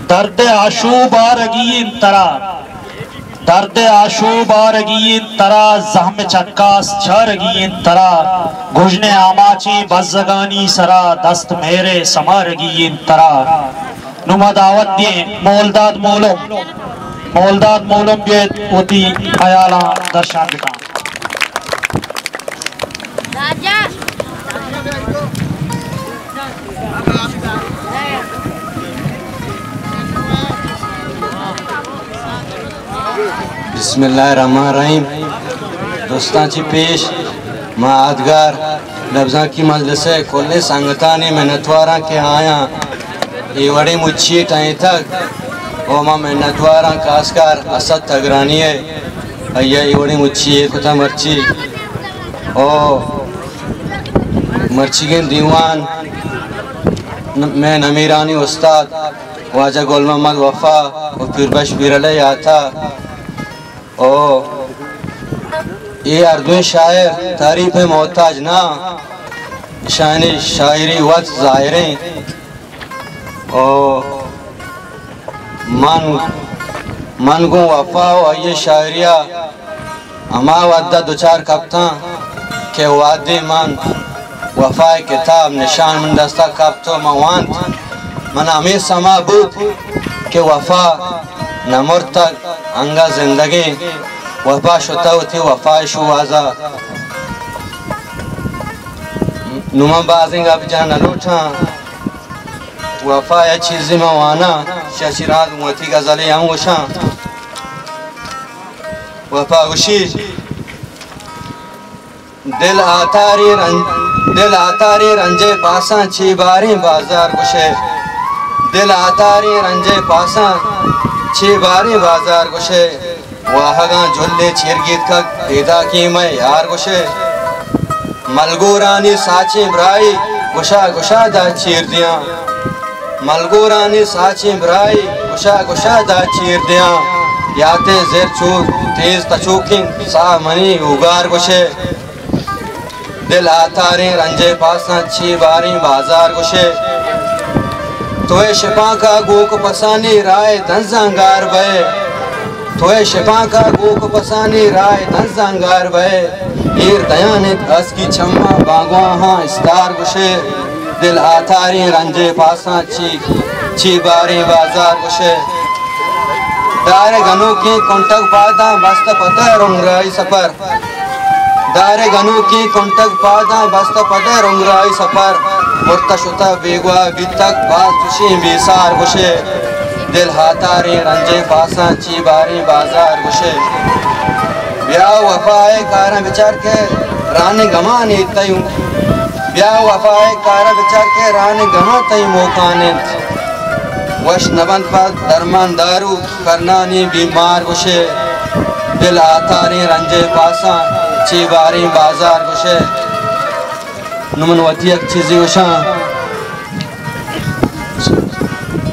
درد آشوب آرگین ترا درد آشوب آرگین ترا زہم چکاس چھارگین ترا گھجن آماچی بزگانی سرا دست میرے سمارگین ترا نما دعوت دیں مولداد مولم بیت ہوتی خیالاں درشان بکا بسم اللہ الرحمن الرحیم دوستان چی پیش معادگار لفظان کی مجلس ہے کھولنے سانگتانی میں نتواراں کے آیاں یہ وڑی مچھی ٹائیں تک اوما میں نتواراں کاسکار اسد تگرانی ہے ایا یہ وڑی مچھی ہے کتا مرچی او مرچی گن دیوان میں نمیرانی استاد واجہ گل محمد وفا و پیربش بیرلے آتا او یہ اردوی شاعر تعریف محتاج نا شانی شاعری وقت ظاہریں او من گو وفا و یہ شاعریہ اما ودہ دوچار کپتاں کہ وادی من وفا کتاب نشان من دستا کپتو موانت من امیر سما بود کہ وفا نمر تک انگا زندگی وفا شتا ہوتی وفا شوازا نمان بازنگا بجانا لوٹا وفا یا چیزی موانا شاشرات موتی غزلی ہم گوشا وفا گوشی دل آتاری رنجے پاساں چھی باری بازار گوشے دل آتاری رنجے پاساں چھی باری بازار گوشے واہگاں جھلے چیرگیت کا پیدا کی میں یار گوشے ملگورانی ساچی برائی گوشا دا چیر دیاں ملگورانی ساچی برائی گوشا دا چیر دیاں یاتے زیر چور تیز تچوکیں سا منی اگار گوشے دل آتاری رنجے پاساں چھی باری بازار گوشے توئے شپاں کا گوک پسانی رائے دنزانگار بے توئے شپاں کا گوک پسانی رائے دنزانگار بے ایر دیانت اس کی چھمہ بانگواں ہاں استار گوشے دل آتاری رنجے پاساں چھی باری بازار گوشے دارے گنو کی کنٹک پادا بست پتہ رنگرائی سپر دارے گنو کی کنٹک پادا بست پتہ رنگرائی سپر مرتا شتا بیگوا بیتک باز تشی بیسار گوشے دل ہاتاری رنجے پاساں چی باری بازار گوشے بیا وفائے کارا بچار کے رانے گمانی تیوں بیا وفائے کارا بچار کے رانے گما تیوں موکانت وش نبند پر درمان دارو کرنانی بیمار گوشے دل آتاری رنجے پاساں چی باری بازار گوشے نمن وطی ایک چیزی گوشاں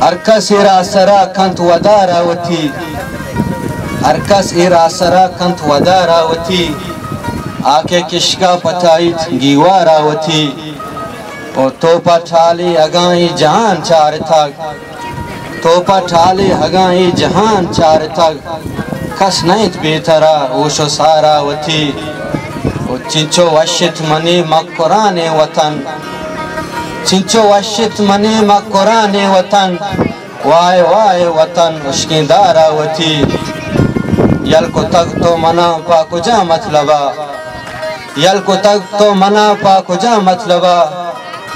ارکس ایرا سرا کنت ودارا وطی ارکس ایرا سرا کنت ودارا وطی آکے کشکا پتائیت گیوارا وطی اور توپا ٹھالی اگائی جہان چار تک توپا ٹھالی اگائی جہان چار تک کس نیت بیترا اوشو سارا وطی چنچو وشت منی مقران وطن چنچو وشت منی مقران وطن وائے وطن اشکی دارا وطی یلکو تک تو منا پاکو جا مطلبا یلکو تک تو منا پاکو جا مطلبا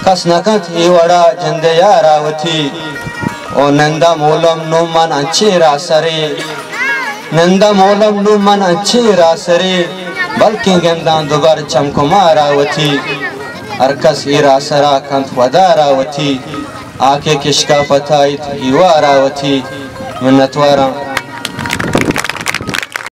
کس نکت ہی وڑا جند یارا وطی او نندا مولم نو من انچی را سری نندا مولم نو من انچی را سری بلکہ گندان دوبر چمکو مارا وطی ارکس ایرا سرا کنت ودارا وطی آکے کشکا پتائیت ہیوارا وطی منتوارا